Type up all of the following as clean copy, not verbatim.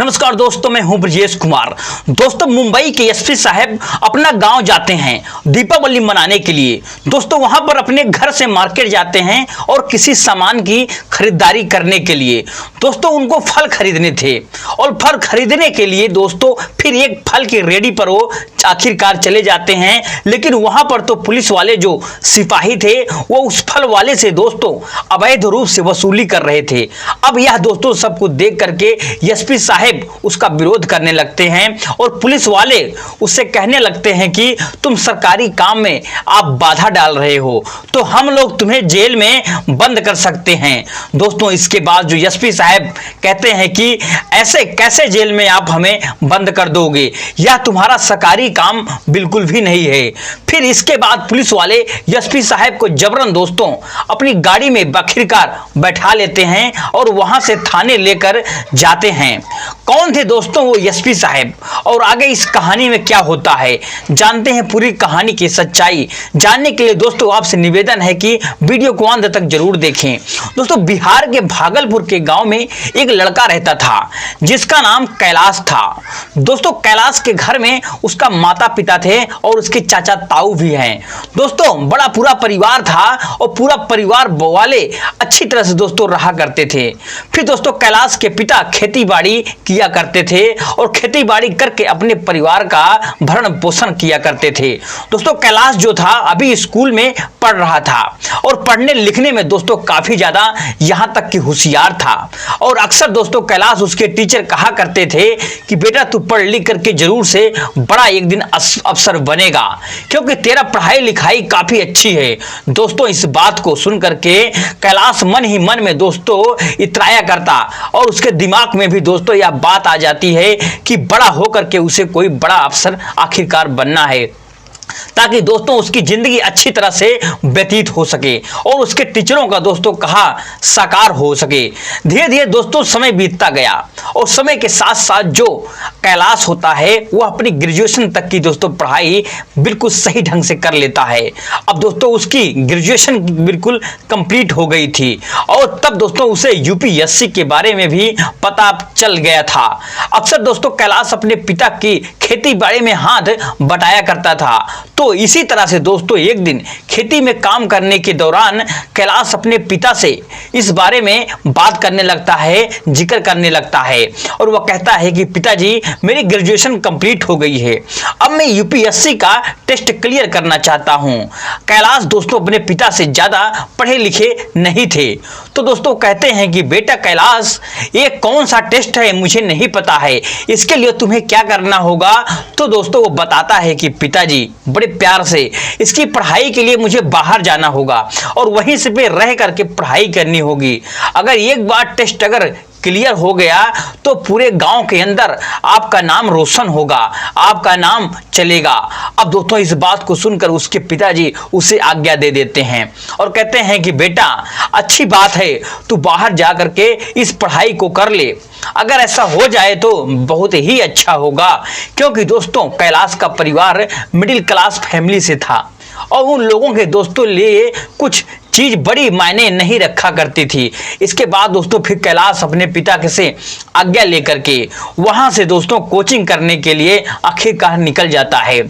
नमस्कार दोस्तों, मैं हूं ब्रजेश कुमार। दोस्तों, मुंबई के एसपी साहब अपना गांव जाते हैं दीपावली मनाने के लिए। दोस्तों, वहां पर अपने घर से मार्केट जाते हैं और किसी सामान की खरीदारी करने के लिए। दोस्तों, उनको फल खरीदने थे और फल खरीदने के लिए दोस्तों फिर एक फल की रेडी पर वो आखिरकार चले जाते हैं। लेकिन वहां पर तो पुलिस वाले जो सिपाही थे वो उस फल वाले से दोस्तों अवैध रूप से वसूली कर रहे थे। अब यह दोस्तों सबको देख करके एसपी साहब उसका विरोध करने लगते हैं और पुलिस वाले उससे कहने लगते हैं कि तुम सरकारी काम में आप बाधा डाल रहे हो तो हम लोग तुम्हें जेल में बंद कर सकते हैं। दोस्तों, इसके बाद जो एसपी साहब कहते हैं कि ऐसे कैसे जेल में आप हमें बंद कर दोगे, यह तुम्हारा सरकारी काम बिल्कुल भी नहीं है। फिर इसके बाद पुलिस वाले एसपी साहब को जबरन दोस्तों अपनी गाड़ी में आखिरकार बैठा लेते हैं और वहां से थाने लेकर जाते हैं। कौन थे दोस्तों वो एसपी साहब और आगे इस कहानी में क्या होता है, जानते हैं पूरी कहानी की सच्चाई। जानने के लिए दोस्तों आपसे निवेदन है कि वीडियो को अंत तक जरूर देखें। दोस्तों, बिहार के भागलपुर के गांव में एक लड़का रहता था जिसका नाम कैलाश था। दोस्तों, कैलाश के घर में उसका माता पिता थे और उसके चाचा ताऊ भी हैं। दोस्तों, बड़ा पूरा परिवार था और पूरा परिवार वाले अच्छी तरह से दोस्तों रहा करते थे। फिर दोस्तों कैलाश के पिता खेती बाड़ी किया करते थे और खेती बाड़ी करके अपने परिवार का भरण पोषण किया करते थे। दोस्तों, कैलाश जो था अभी स्कूल में पढ़ रहा था और पढ़ने लिखने में दोस्तों काफी ज्यादा यहां तक कि होशियार था। और अक्सर दोस्तों कैलाश उसके टीचर कहा करते थे कि बेटा तू पढ़ लिख करके जरूर से बड़ा एक दिन अफसर बनेगा क्योंकि तेरा पढ़ाई लिखाई काफी अच्छी है। दोस्तों, इस बात को सुन करके कैलाश मन ही मन में दोस्तों इतराया करता और उसके दिमाग में भी दोस्तों यह बात आ जाती है कि बड़ा होकर के उसे कोई बड़ा अफसर आखिरकार बनना है ताकि दोस्तों उसकी जिंदगी अच्छी तरह से व्यतीत हो सके और उसके टीचरों का दोस्तों कहा साकार हो सके। धीरे धीरे दोस्तों समय बीतता गया और समय के साथ साथ जो कैलाश होता है वो अपनी ग्रेजुएशन तक की दोस्तों पढ़ाई बिल्कुल सही ढंग से कर लेता है। अब दोस्तों उसकी ग्रेजुएशन बिल्कुल कंप्लीट हो गई थी और तब दोस्तों उसे यूपीएससी के बारे में भी पता चल गया था। अक्सर दोस्तों कैलाश अपने पिता की खेती बाड़ी में हाथ बटाया करता था। तो इसी तरह से दोस्तों एक दिन खेती में काम करने के दौरान कैलाश अपने पिता से इस बारे में बात करने लगता है, जिक्र करने लगता है और वह कहता है कि पिताजी मेरी ग्रेजुएशन कंप्लीट हो गई है, अब मैं यूपीएससी का टेस्ट क्लियर करना चाहता हूं। कैलाश दोस्तों अपने पिता से ज्यादा पढ़े लिखे नहीं थे तो दोस्तों कहते हैं कि बेटा कैलाश ये कौन सा टेस्ट है मुझे नहीं पता है, इसके लिए तुम्हें क्या करना होगा। तो दोस्तों वो बताता है कि पिताजी बड़े प्यार से इसकी पढ़ाई के लिए मुझे बाहर जाना होगा और वहीं से पे रह करके पढ़ाई करनी होगी। अगर एक बार टेस्ट अगर क्लियर हो गया तो पूरे गांव के अंदर आपका नाम रोशन होगा, आपका नाम चलेगा। अब दोस्तों इस बात को सुनकर उसके पिताजी उसे आज्ञा दे देते हैं और कहते हैं कि बेटा अच्छी बात है, तू बाहर जा करके इस पढ़ाई को कर ले। अगर ऐसा हो जाए तो बहुत ही अच्छा होगा क्योंकि दोस्तों कैलाश का परिवार मिडिल क्लास फैमिली से था और उन लोगों के दोस्तों लिए कुछ चीज बड़ी मायने नहीं रखा करती थी। इसके बाद दोस्तों फिर कैलाश अपने पिता के से आज्ञा लेकर के वहां से दोस्तों कोचिंग करने के लिए आखिरकार निकल जाता है।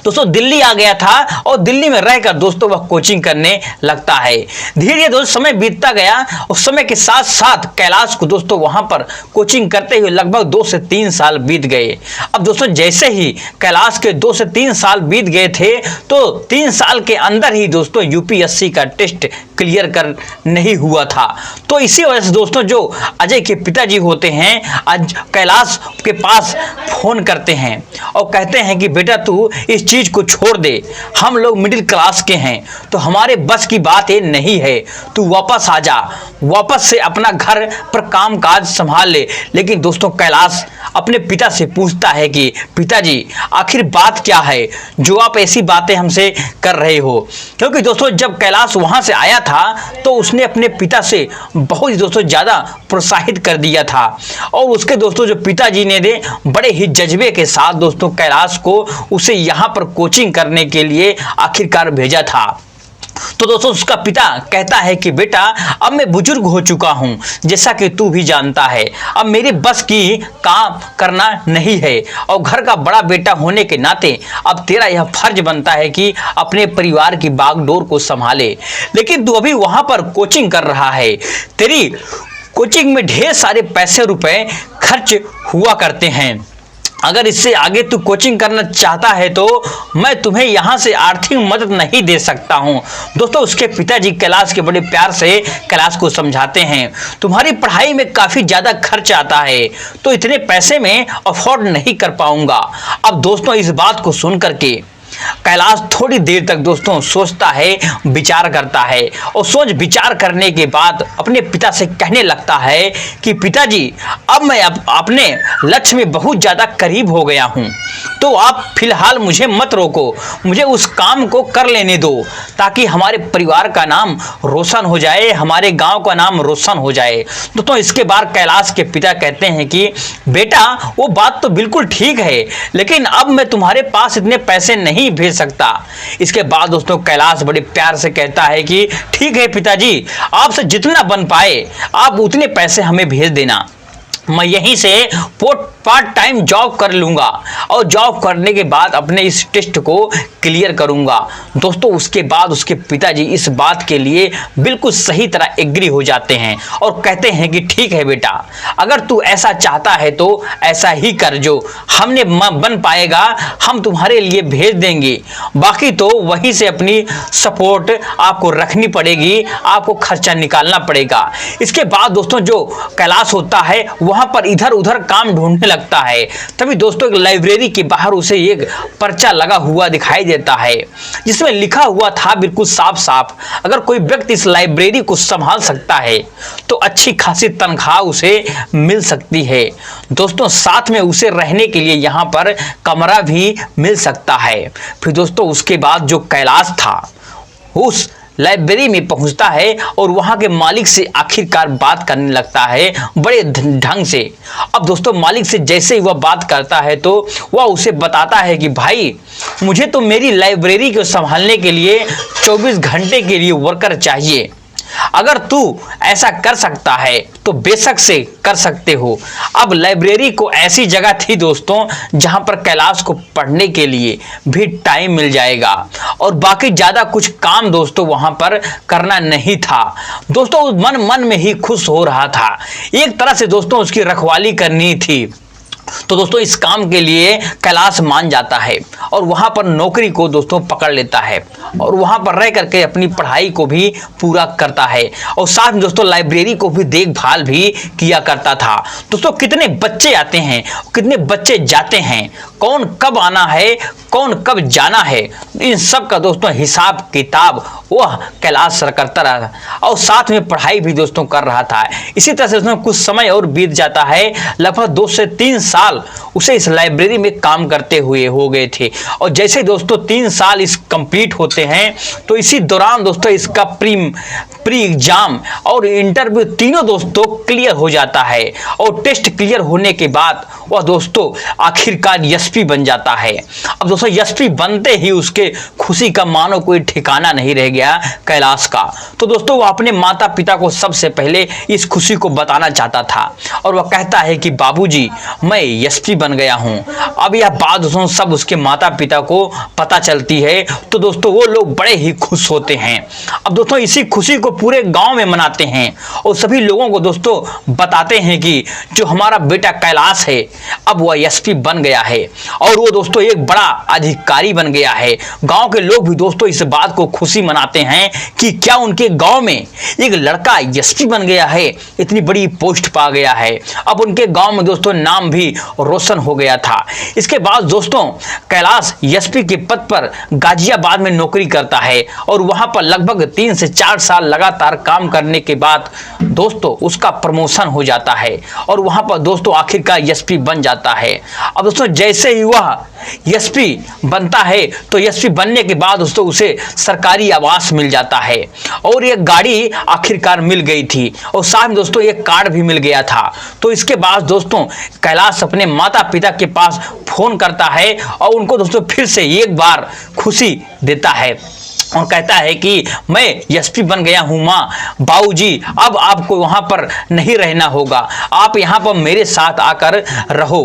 दोस्तों दिल्ली आ गया था और दिल्ली में रहकर दोस्तों वह कोचिंग करने लगता है। धीरे धीरे दोस्तों समय बीतता गया और समय के साथ साथ कैलाश को दोस्तों वहां पर कोचिंग करते हुए लगभग 2 से 3 साल बीत गए। अब दोस्तों जैसे ही कैलाश के 2 से 3 साल बीत गए थे तो 3 साल के अंदर ही दोस्तों यूपीएससी का टेस्ट क्लियर कर नहीं हुआ था। तो इसी वजह से दोस्तों जो अजय के पिताजी होते हैं आज कैलाश के पास फोन करते हैं और कहते हैं कि बेटा तू इस चीज को छोड़ दे, हम लोग मिडिल क्लास के हैं तो हमारे बस की बात ये नहीं है, तू वापस आ जा, वापस से अपना घर पर काम काज संभाल ले। लेकिन दोस्तों कैलाश अपने पिता से पूछता है कि पिताजी आखिर बात क्या है जो आप ऐसी बातें हमसे कर रहे हो। क्योंकि दोस्तों जब कैलाश वहां से आया था तो उसने अपने पिता से बहुत ही दोस्तों ज्यादा प्रोत्साहित कर दिया था और उसके दोस्तों जो पिताजी ने दे बड़े ही जज्बे के साथ दोस्तों कैलाश को उसे यहाँ पर कोचिंग करने के लिए आखिरकार भेजा था। तो दोस्तों उसका पिता कहता है कि बेटा अब मैं बुजुर्ग हो चुका हूं, जैसा कि तू भी जानता है, अब मेरे बस की काम करना नहीं है और घर का बड़ा बेटा होने के नाते अब तेरा यह फर्ज बनता है कि अपने परिवार की बागडोर को संभाले। लेकिन तू अभी वहां पर कोचिंग कर रहा है, तेरी कोचिंग में ढेर सारे पैसे रुपए खर्च हुआ करते हैं। अगर इससे आगे तू कोचिंग करना चाहता है तो मैं तुम्हें यहाँ से आर्थिक मदद नहीं दे सकता हूँ। दोस्तों उसके पिताजी कैलाश के बड़े प्यार से कैलाश को समझाते हैं, तुम्हारी पढ़ाई में काफ़ी ज़्यादा खर्च आता है तो इतने पैसे में अफोर्ड नहीं कर पाऊंगा। अब दोस्तों इस बात को सुन करके कैलाश थोड़ी देर तक दोस्तों सोचता है, विचार करता है और सोच विचार करने के बाद अपने पिता से कहने लगता है कि पिताजी अब मैं अपने लक्ष्य में बहुत ज़्यादा करीब हो गया हूँ, तो आप फिलहाल मुझे मत रोको, मुझे उस काम को कर लेने दो ताकि हमारे परिवार का नाम रोशन हो जाए, हमारे गांव का नाम रोशन हो जाए। दोस्तों इसके बाद कैलाश के पिता कहते हैं कि बेटा वो बात तो बिल्कुल ठीक है, लेकिन अब मैं तुम्हारे पास इतने पैसे नहीं भेज सकता। इसके बाद दोस्तों कैलाश बड़े प्यार से कहता है कि ठीक है पिताजी, आपसे जितना बन पाए आप उतने पैसे हमें भेज देना, मैं यहीं से पार्ट टाइम जॉब कर लूँगा और जॉब करने के बाद अपने इस टेस्ट को क्लियर करूँगा। दोस्तों उसके बाद उसके पिताजी इस बात के लिए बिल्कुल सही तरह एग्री हो जाते हैं और कहते हैं कि ठीक है बेटा, अगर तू ऐसा चाहता है तो ऐसा ही कर, जो हमने बन पाएगा हम तुम्हारे लिए भेज देंगे, बाकी तो वहीं से अपनी सपोर्ट आपको रखनी पड़ेगी, आपको खर्चा निकालना पड़ेगा। इसके बाद दोस्तों जो कैलाश होता है वहाँ पर इधर उधर काम ढूंढने लगता है। तभी दोस्तों एक लाइब्रेरी के बाहर उसे एक पर्चा लगा हुआ दिखाई देता है जिसमें लिखा हुआ था बिल्कुल साफ साफ, अगर कोई व्यक्ति इस लाइब्रेरी को संभाल सकता है तो अच्छी खासी तनख्वाह उसे मिल सकती है। दोस्तों साथ में उसे रहने के लिए यहाँ पर कमरा भी मिल सकता है। फिर दोस्तों उसके बाद जो कैलाश था उस लाइब्रेरी में पहुंचता है और वहां के मालिक से आखिरकार बात करने लगता है बड़े ढंग से। अब दोस्तों मालिक से जैसे ही वह बात करता है तो वह उसे बताता है कि भाई मुझे तो मेरी लाइब्रेरी को संभालने के लिए 24 घंटे के लिए वर्कर चाहिए, अगर तू ऐसा कर सकता है तो बेशक से कर सकते हो। अब लाइब्रेरी को ऐसी जगह थी दोस्तों जहां पर कैलाश को पढ़ने के लिए भी टाइम मिल जाएगा और बाकी ज़्यादा कुछ काम दोस्तों वहां पर करना नहीं था। दोस्तों मन मन में ही खुश हो रहा था, एक तरह से दोस्तों उसकी रखवाली करनी थी। तो दोस्तों इस काम के लिए कैलाश मान जाता है और वहां पर नौकरी को दोस्तों पकड़ लेता है और वहां पर रह करके अपनी पढ़ाई को भी पूरा करता है और साथ में दोस्तों लाइब्रेरी को भी देखभाल भी किया करता था। दोस्तों कितने बच्चे आते हैं, कितने बच्चे जाते हैं, कौन कब आना है, कौन कब जाना है, इन सब का दोस्तों हिसाब किताब वह कैलाश करता रहा और साथ में पढ़ाई भी दोस्तों कर रहा था। इसी तरह से उसमें कुछ समय और बीत जाता है, लगभग 2 से 3 साल उसे इस लाइब्रेरी में काम करते हुए हो गए थे और जैसे दोस्तों 3 साल इस कंप्लीट होते हैं तो इसी दौरान दोस्तों इसका प्री एग्जाम और इंटरव्यू तीनों दोस्तों क्लियर हो जाता है और टेस्ट क्लियर होने के बाद वह दोस्तों आखिरकार एसपी बन जाता है। अब दोस्तों एसपी बनते ही उसके खुशी का मानो कोई ठिकाना नहीं रह गया कैलाश का। तो दोस्तों वह अपने माता पिता को सबसे पहले इस खुशी को बताना चाहता था और वह कहता है कि बाबूजी मैं एसपी बन गया हूं। अब यह बात दोस्तों सब उसके माता पिता को पता चलती है तो दोस्तों वो लोग बड़े ही खुश होते हैं। अब दोस्तों इसी खुशी को पूरे गांव में मनाते हैं और सभी लोगों को दोस्तों बताते हैं कि जो हमारा बेटा कैलाश है अब वह एसपी बन गया है और वो दोस्तों एक बड़ा अधिकारी बन गया है। गांव के लोग भी दोस्तों इस बात को खुशी मनाते हैं कि क्या उनके गांव में एक लड़का एसपी बन गया है, इतनी बड़ी पोस्ट पा गया है। अब उनके गांव में दोस्तों नाम भी रोशन हो गया था। इसके बाद दोस्तों कैलाश एसपी के पद पर गाजियाबाद में नौकरी करता है और वहां पर लगभग 3 से 4 साल लगातार काम करने के बाद दोस्तों उसका प्रमोशन हो जाता है और वहां पर दोस्तों आखिरकार एसपी बन जाता है। अब दोस्तों जैसे ही वह एसपी बनता है तो एसपी बनने के बाद दोस्तों उसे सरकारी आवास मिल जाता है और एक गाड़ी आखिरकार मिल गई थी और साथ में दोस्तों एक कार्ड भी मिल गया था। तो इसके बाद दोस्तों कैलाश अपने माता पिता के पास फोन करता है और उनको दोस्तों फिर से एक बार खुशी देता है। और कहता है कि मैं एसपी बन गया हूं माँ, बाबूजी अब आपको वहां पर नहीं रहना होगा, आप यहां पर मेरे साथ आकर रहो,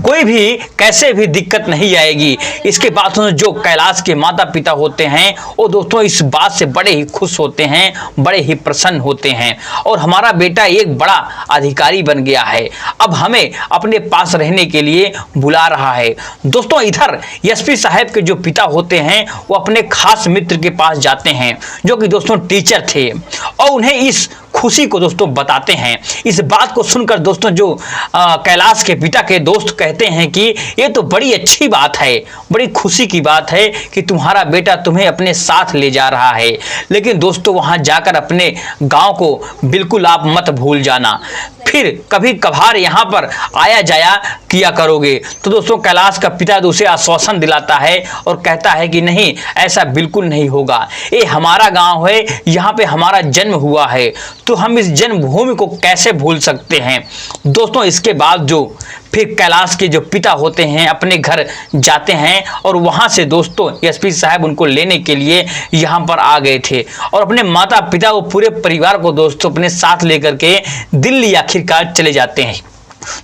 कोई भी कैसे भी दिक्कत नहीं आएगी। इसके बाद जो कैलाश के माता पिता होते हैं वो दोस्तों इस बात से बड़े ही खुश होते हैं, बड़े ही प्रसन्न होते हैं, और हमारा बेटा एक बड़ा अधिकारी बन गया है, अब हमें अपने पास रहने के लिए बुला रहा है। दोस्तों इधर एसपी साहब के जो पिता होते हैं वो अपने खास मित्र के पास जाते हैं जो कि दोस्तों टीचर थे, और उन्हें इस खुशी को दोस्तों बताते हैं। इस बात को सुनकर दोस्तों जो कैलाश के पिता के दोस्त कहते हैं कि ये तो बड़ी अच्छी बात है, बड़ी खुशी की बात है कि तुम्हारा बेटा तुम्हें अपने साथ ले जा रहा है, लेकिन दोस्तों वहां जाकर अपने गांव को बिल्कुल आप मत भूल जाना, फिर कभी कभार यहाँ पर आया जाया किया करोगे। तो दोस्तों कैलाश का पिता उसे आश्वासन दिलाता है और कहता है कि नहीं, ऐसा बिल्कुल नहीं होगा, ये हमारा गांव है, यहाँ पे हमारा जन्म हुआ है, तो हम इस जन्मभूमि को कैसे भूल सकते हैं। दोस्तों इसके बाद जो फिर कैलाश के जो पिता होते हैं अपने घर जाते हैं, और वहां से दोस्तों एसपी साहब उनको लेने के लिए यहाँ पर आ गए थे, और अपने माता पिता वो पूरे परिवार को दोस्तों अपने साथ लेकर के दिल्ली आखिरकार चले जाते हैं।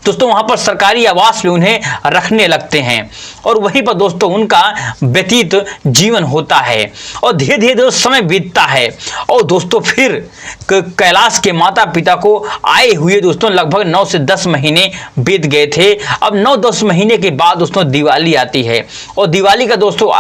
दोस्तों वहां पर सरकारी आवास में उन्हें रखने लगते हैं, और वहीं पर दोस्तों उनका व्यतीत जीवन होता है, और धीरे धीरे समय बीतता है, और दोस्तों फिर कैलाश के माता पिता को आए हुए दोस्तों लगभग 9 से 10 महीने बीत गए थे। अब 9-10 महीने के बाद दोस्तों दिवाली आती है, और दिवाली का दोस्तों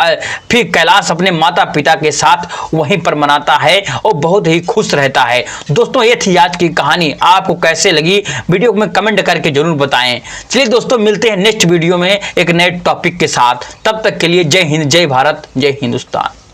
फिर कैलाश अपने माता पिता के साथ वहीं पर मनाता है और बहुत ही खुश रहता है। दोस्तों ये थी आज की कहानी, आपको कैसे लगी वीडियो में कमेंट करके जरूर बताएं। चलिए दोस्तों मिलते हैं नेक्स्ट वीडियो में एक नए टॉपिक के साथ, तब तक के लिए जय हिंद, जय भारत, जय हिंदुस्तान।